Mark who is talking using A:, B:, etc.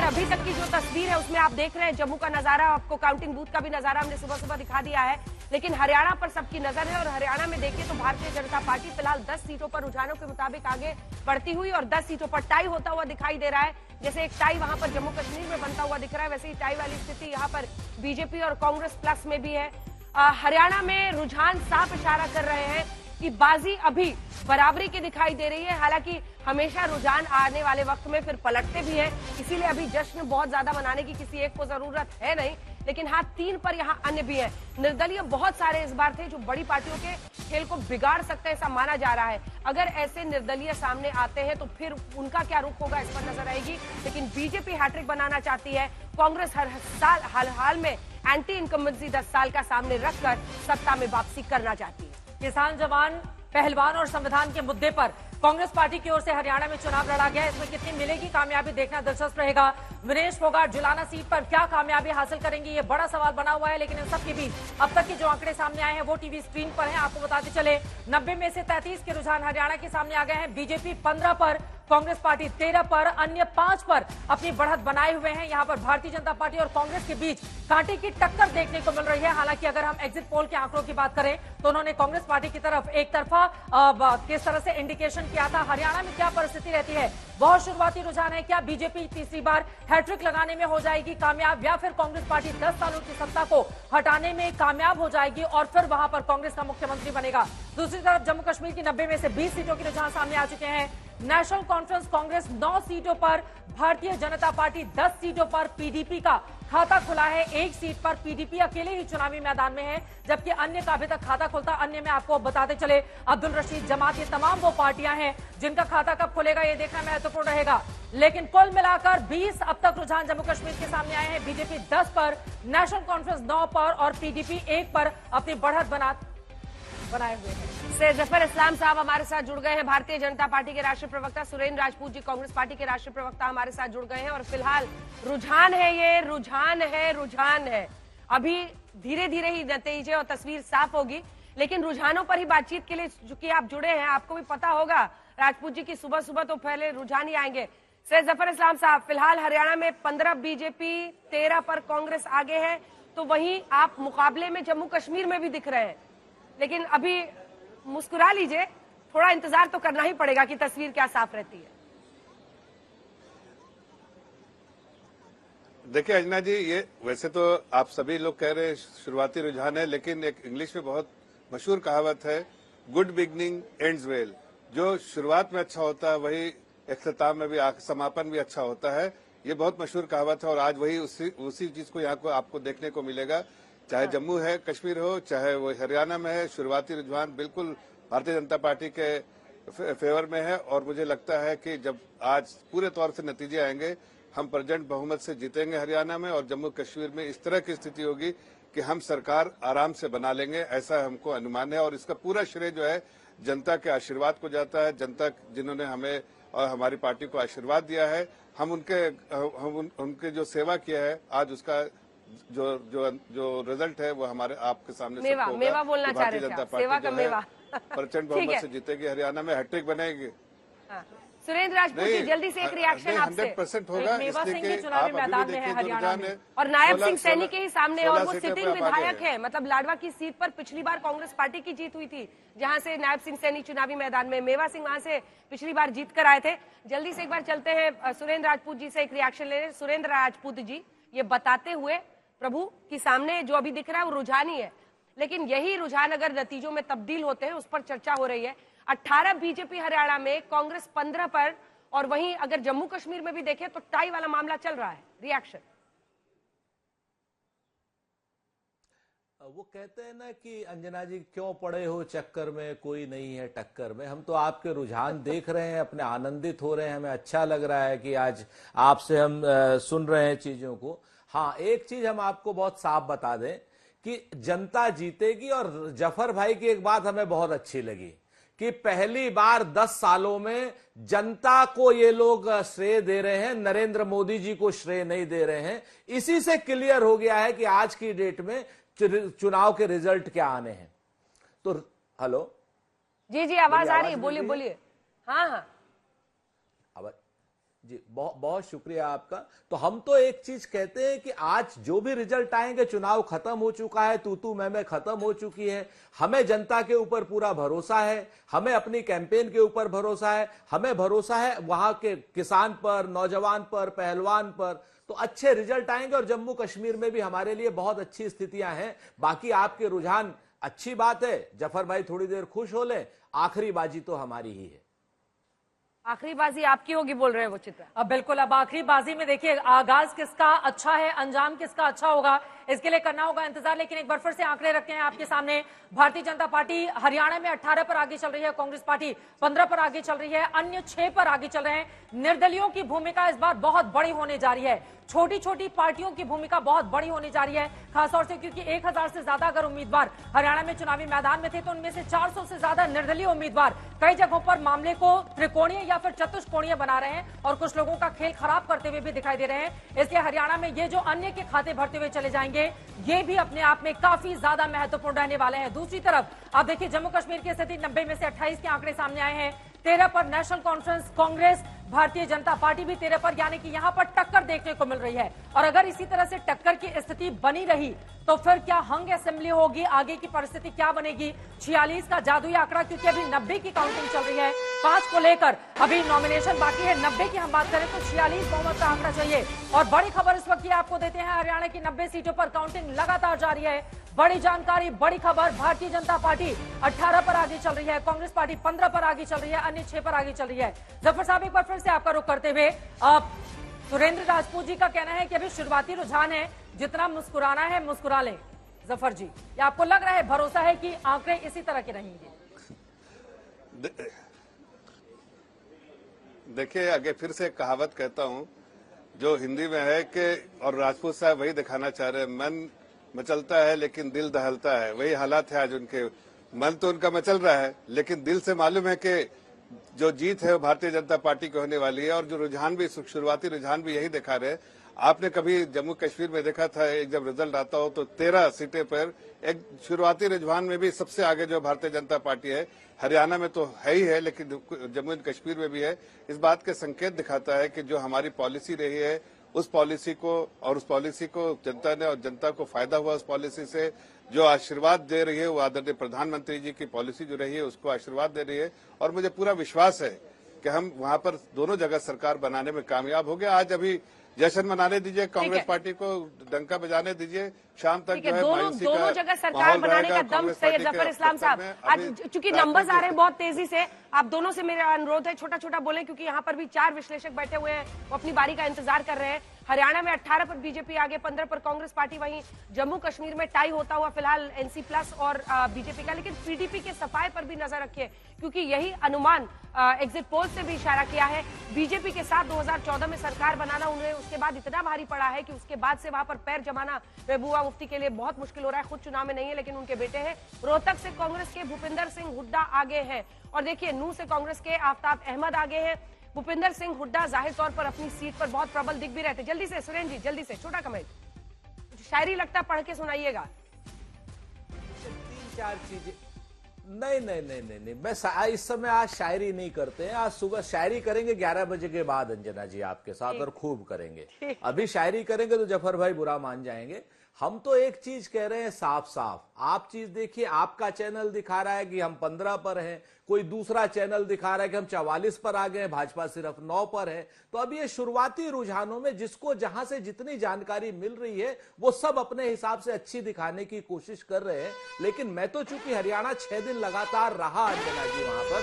A: अभी तक की जो तस्वीर है उसमें आप देख रहे हैं जम्मू का नजारा, आपको काउंटिंग बूथ का भी नजारा हमने सुबह सुबह दिखा दिया है। लेकिन हरियाणा पर सबकी नजर है और हरियाणा में देखिए तो भारतीय जनता पार्टी फिलहाल 10 सीटों पर रुझानों के मुताबिक आगे बढ़ती हुई और 10 सीटों पर टाई होता हुआ दिखाई दे रहा है। जैसे एक टाई वहां पर जम्मू कश्मीर में बनता हुआ दिख रहा है, वैसे ही टाई वाली स्थिति यहाँ पर बीजेपी और कांग्रेस प्लस में भी है। हरियाणा में रुझान साफ इशारा कर रहे हैं कि बाजी अभी बराबरी की दिखाई दे रही है। हालांकि हमेशा रुझान आने वाले वक्त में फिर पलटते भी हैं, इसीलिए अभी जश्न बहुत ज्यादा मनाने की किसी एक को जरूरत है नहीं। लेकिन हाँ, 3 पर यहाँ अन्य भी हैं। निर्दलीय बहुत सारे इस बार थे जो बड़ी पार्टियों के खेल को बिगाड़ सकते हैं, ऐसा माना जा रहा है। अगर ऐसे निर्दलीय सामने आते हैं तो फिर उनका क्या रुख होगा इस पर नजर आएगी। लेकिन बीजेपी हैट्रिक बनाना चाहती है, कांग्रेस हर साल हाल में एंटी इनकम्बेंसी 10 साल का सामने रखकर सत्ता में वापसी करना चाहती है।
B: किसान, जवान, पहलवान और संविधान के मुद्दे पर कांग्रेस पार्टी की ओर से हरियाणा में चुनाव लड़ा गया। इसमें कितनी मिलेगी कामयाबी देखना दिलचस्प रहेगा। विनेश फोगाट जुलाना सीट पर क्या कामयाबी हासिल करेंगे, ये बड़ा सवाल बना हुआ है। लेकिन इन सब के बीच अब तक के जो आंकड़े सामने आए हैं वो टीवी स्क्रीन पर हैं। आपको बताते चले 90 में से 33 के रुझान हरियाणा के सामने आ गए हैं। बीजेपी 15 पर, कांग्रेस पार्टी 13 पर, अन्य 5 पर अपनी बढ़त बनाए हुए हैं। यहाँ पर भारतीय जनता पार्टी और कांग्रेस के बीच कांटे की टक्कर देखने को मिल रही है। हालांकि अगर हम एग्जिट पोल के आंकड़ों की बात करें तो उन्होंने कांग्रेस पार्टी की तरफ एक तरफा किस तरह से इंडिकेशन किया था। हरियाणा में क्या परिस्थिति रहती है, बहुत शुरुआती रुझान है। क्या बीजेपी तीसरी बार हैट्रिक लगाने में हो जाएगी कामयाब, या फिर कांग्रेस पार्टी 10 सालों की सत्ता को हटाने में कामयाब हो जाएगी और फिर वहां पर कांग्रेस का मुख्यमंत्री बनेगा। दूसरी तरफ जम्मू कश्मीर की 90 में से 20 सीटों के रुझान सामने आ चुके हैं। नेशनल कॉन्फ्रेंस कांग्रेस 9 सीटों पर, भारतीय जनता पार्टी 10 सीटों पर पीडीपी का खाता खुला है। 1 सीट पर पीडीपी अकेले ही चुनावी मैदान में है, जबकि अन्य का अभी तक खाता खुलता। अन्य में आपको बताते चले अब्दुल रशीद, जमात, ये तमाम वो पार्टियां हैं जिनका खाता कब खुलेगा ये देखना महत्वपूर्ण रहेगा। लेकिन कुल मिलाकर 20 अब तक रुझान जम्मू कश्मीर के सामने आए हैं। बीजेपी 10 पर, नेशनल कॉन्फ्रेंस 9 पर और पीडीपी 1 पर अपनी बढ़त बनाए हुए हैं।
A: से जफर इस्लाम साहब हमारे साथ जुड़ गए हैं। भारतीय जनता पार्टी के राष्ट्रीय प्रवक्ता सुरेंद्र राजपूत जी कांग्रेस पार्टी के राष्ट्रीय प्रवक्ता हमारे साथ जुड़ गए हैं। और फिलहाल रुझान है, ये रुझान है। अभी धीरे धीरे ही नतीजे और तस्वीर साफ होगी, लेकिन रुझानों पर ही बातचीत के लिए चूंकि आप जुड़े हैं, आपको भी पता होगा राजपूत जी की सुबह सुबह तो पहले रुझान ही आएंगे। सैयद जफर इस्लाम साहब, फिलहाल हरियाणा में 15 बीजेपी, 13 पर कांग्रेस आगे है, तो वहीं आप मुकाबले में जम्मू कश्मीर में भी दिख रहे हैं। लेकिन अभी मुस्कुरा लीजिए, थोड़ा इंतजार तो करना ही पड़ेगा कि तस्वीर क्या साफ रहती है।
C: देखिए अंजना जी, ये वैसे तो आप सभी लोग कह रहे हैं शुरुआती रुझान है, लेकिन एक इंग्लिश में बहुत मशहूर कहावत है, गुड बिगनिंग एंड्स वेल। जो शुरुआत में अच्छा होता है वही इख्तिताम में भी, समापन भी अच्छा होता है। ये बहुत मशहूर कहावत है और आज वही उसी चीज को यहाँ को आपको देखने को मिलेगा। चाहे जम्मू है कश्मीर हो, चाहे वो हरियाणा में है, शुरुआती रुझान बिल्कुल भारतीय जनता पार्टी के फेवर में है। और मुझे लगता है कि जब आज पूरे तौर से नतीजे आएंगे, हम प्रचंड बहुमत से जीतेंगे हरियाणा में, और जम्मू कश्मीर में इस तरह की स्थिति होगी कि हम सरकार आराम से बना लेंगे, ऐसा हमको अनुमान है। और इसका पूरा श्रेय जो है जनता के आशीर्वाद को जाता है। जनता जिन्होंने हमें और हमारी पार्टी को आशीर्वाद दिया है, हम उनके जो सेवा किया है, आज उसका जो रिजल्ट है वो हमारे आपके सामने
A: मेवा बोलना चाह रहे थे, सेवा का मेवा
C: प्रचंड बहुमत से जीतेगी, हरियाणा में हैट्रिक बनेगी।
A: सुरेंद्र राजपूत जी, जल्दी से एक रिएक्शन आपसे।
C: 100% होगा, इसलिए कि
B: चुनावी मैदान में है हरियाणा में,
A: और नायब सिंह सैनी के ही सामने, और वो सिटिंग विधायक है। मतलब लाडवा की सीट पर पिछली बार कांग्रेस पार्टी की जीत हुई थी, जहां से नायब सिंह सैनी चुनावी मैदान में, मेवा सिंह वहां से पिछली बार जीत कर आए थे। जल्दी से एक बार चलते हैं सुरेंद्र राजपूत जी से एक रिएक्शन ले। सुरेंद्र राजपूत जी, ये बताते हुए प्रभु की सामने जो अभी दिख रहा है वो रुझान ही है, लेकिन यही रुझान अगर नतीजों में तब्दील होते हैं उस पर चर्चा हो रही है। 18 बीजेपी हरियाणा में, कांग्रेस 15 पर, और वहीं अगर जम्मू कश्मीर में भी देखें तो टाई वाला मामला चल रहा है। रिएक्शन।
D: वो कहते हैं ना कि अंजना जी क्यों पड़े हो चक्कर में, कोई नहीं है टक्कर में। हम तो आपके रुझान देख रहे हैं, अपने आनंदित हो रहे हैं, हमें अच्छा लग रहा है कि आज आपसे हम सुन रहे हैं चीजों को। हाँ, एक चीज हम आपको बहुत साफ बता दें कि जनता जीतेगी। और जफर भाई की एक बात हमें बहुत अच्छी लगी कि पहली बार 10 सालों में जनता को ये लोग श्रेय दे रहे हैं, नरेंद्र मोदी जी को श्रेय नहीं दे रहे हैं। इसी से क्लियर हो गया है कि आज की डेट में चुनाव के रिजल्ट क्या आने हैं। तो हेलो
A: जी, आवाज आ रही है, बोलिए। हाँ,
D: जी, बहुत बहुत शुक्रिया आपका। तो हम तो एक चीज कहते हैं कि आज जो भी रिजल्ट आएंगे, चुनाव खत्म हो चुका है, तू मैं खत्म हो चुकी है, हमें जनता के ऊपर पूरा भरोसा है, हमें अपनी कैंपेन के ऊपर भरोसा है, हमें भरोसा है वहां के किसान पर, नौजवान पर, पहलवान पर। तो अच्छे रिजल्ट आएंगे और जम्मू कश्मीर में भी हमारे लिए बहुत अच्छी स्थितियां हैं। बाकी आपके रुझान अच्छी बात है, जफर भाई थोड़ी देर खुश हो ले, आखिरी बाजी तो हमारी ही है।
A: आखिरी बाजी आपकी होगी बोल रहे हैं वो चित्रा।
B: अब बिल्कुल, अब आखिरी बाजी में देखिए आगाज किसका अच्छा है, अंजाम किसका अच्छा होगा, इसके लिए करना होगा इंतजार। लेकिन एक बार फिर से आंकड़े रखते हैं आपके सामने। भारतीय जनता पार्टी हरियाणा में 18 पर आगे चल रही है, कांग्रेस पार्टी 15 पर आगे चल रही है, अन्य 6 पर आगे चल रहे हैं। निर्दलियों की भूमिका इस बार बहुत बड़ी होने जा रही है, छोटी छोटी पार्टियों की भूमिका बहुत बड़ी होने जा रही है, खासतौर से क्योंकि 1000 से ज्यादा अगर उम्मीदवार हरियाणा में चुनावी मैदान में थे तो उनमें से 400 से ज्यादा निर्दलीय उम्मीदवार कई जगहों पर मामले को त्रिकोणीय या फिर चतुष्कोणीय बना रहे हैं और कुछ लोगों का खेल खराब करते हुए भी दिखाई दे रहे हैं। इसलिए हरियाणा में ये जो अन्य के खाते भरते हुए चले जाएंगे, ये भी अपने आप में काफी ज्यादा महत्वपूर्ण रहने वाले हैं। दूसरी तरफ आप देखिए जम्मू कश्मीर की स्थिति 90 में से 28 के आंकड़े सामने आए हैं। 13 पर national conference Congress, Bharatiya Janata party भी 13 पर, यानी कि यहां पर टक्कर देखने को मिल रही है। और अगर इसी तरह से टक्कर की स्थिति बनी रही तो फिर क्या हंग असेंबली होगी, आगे की परिस्थिति क्या बनेगी। 46 का जादुई आंकड़ा, क्योंकि अभी 90 की काउंटिंग चल रही है, 5 को लेकर अभी नॉमिनेशन बाकी है। 90 की हम बात करें तो 46 बहुमत का आंकड़ा चाहिए। और बड़ी खबर इस वक्त आपको देते हैं, हरियाणा की 90 सीटों पर काउंटिंग लगातार जारी है। बड़ी जानकारी, बड़ी खबर, भारतीय जनता पार्टी 18 पर आगे चल रही है, कांग्रेस पार्टी 15 पर आगे चल रही है, अन्य 6 पर आगे चल रही है। जफर साहब एक बार फिर से आपका रुख करते हुए, सुरेंद्र राजपूत जी का कहना है कि अभी शुरुआती रुझान है, जितना मुस्कुराना है मुस्कुरा लें। जफर जी, या आपको लग रहा है, भरोसा है कि आंकड़े इसी तरह के रहेंगे?
C: देखिए, आगे फिर से कहावत कहता हूं जो हिंदी में है कि, और राजपूत साहब वही दिखाना चाह रहे हैं, मन मचलता है लेकिन दिल दहलता है। वही हालात है आज उनके। मन तो उनका मचल रहा है लेकिन दिल से मालूम है कि जो जीत है वो भारतीय जनता पार्टी की होने वाली है। और जो रुझान भी, शुरुआती रुझान भी यही दिखा रहे हैं। आपने कभी जम्मू कश्मीर में देखा था, एक जब रिजल्ट आता हो तो 13 सीटें पर एक शुरुआती रुझान में भी सबसे आगे जो भारतीय जनता पार्टी है, हरियाणा में तो है ही है लेकिन जम्मू कश्मीर में भी है। इस बात के संकेत दिखाता है कि जो हमारी पॉलिसी रही है, उस पॉलिसी को जनता ने, और जनता को फायदा हुआ उस पॉलिसी से। जो आशीर्वाद दे रही है वो आदरणीय प्रधानमंत्री जी की पॉलिसी जो रही है उसको आशीर्वाद दे रही है। और मुझे पूरा विश्वास है कि हम वहां पर दोनों जगह सरकार बनाने में कामयाब हो गए। आज अभी जश्न मनाने दीजिए, कांग्रेस पार्टी को डंका बजाने दीजिए, शाम तक जो है
A: दोनों जगह सरकार बनाने का दम सैयद जफर इस्लाम साहब। आज चूंकि नंबर्स आ रहे हैं बहुत तेजी से, आप दोनों से मेरा अनुरोध है छोटा छोटा बोलें, क्योंकि यहाँ पर भी 4 विश्लेषक बैठे हुए हैं, वो अपनी बारी का इंतजार कर रहे हैं। हरियाणा में 18 पर बीजेपी आगे, 15 पर कांग्रेस पार्टी, वहीं जम्मू कश्मीर में टाई होता हुआ फिलहाल एनसी प्लस और बीजेपी का। लेकिन पीडीपी के सफाए पर भी नजर रखिए, क्योंकि यही अनुमान एग्जिट पोल से भी इशारा किया है। बीजेपी के साथ 2014 में सरकार बनाना उन्हें उसके बाद इतना भारी पड़ा है कि उसके बाद से वहां पर पैर जमाना महबूबा मुफ्ती के लिए बहुत मुश्किल हो रहा है। खुद चुनाव में नहीं है लेकिन उनके बेटे हैं। रोहतक से कांग्रेस के भूपिंदर सिंह हुड्डा आगे हैं, और देखिए नूह से कांग्रेस के आफ्ताब अहमद आगे हैं। भूपिंदर सिंह हुड्डा जाहिर तौर पर अपनी सीट पर बहुत प्रबल दिख भी रहते। जल्दी से सुरेंद्र जी, जल्दी से छोटा कमेंट, शायरी लगता पढ़ के सुनाइएगा।
D: 3-4 चीजें। नहीं, मैं इस समय आज शायरी नहीं करते हैं। आज सुबह शायरी करेंगे 11 बजे के बाद अंजना जी आपके साथ, और खूब करेंगे। अभी शायरी करेंगे तो जफर भाई बुरा मान जाएंगे। हम तो एक चीज कह रहे हैं साफ साफ, आप चीज देखिए, आपका चैनल दिखा रहा है कि हम 15 पर हैं, कोई दूसरा चैनल दिखा रहा है कि हम 44 पर आ गए, भाजपा सिर्फ 9 पर है। तो अब ये शुरुआती रुझानों में जिसको जहां से जितनी जानकारी मिल रही है वो सब अपने हिसाब से अच्छी दिखाने की कोशिश कर रहे हैं। लेकिन मैं तो चूंकि हरियाणा 6 दिन लगातार रहा अंजना जी वहां पर,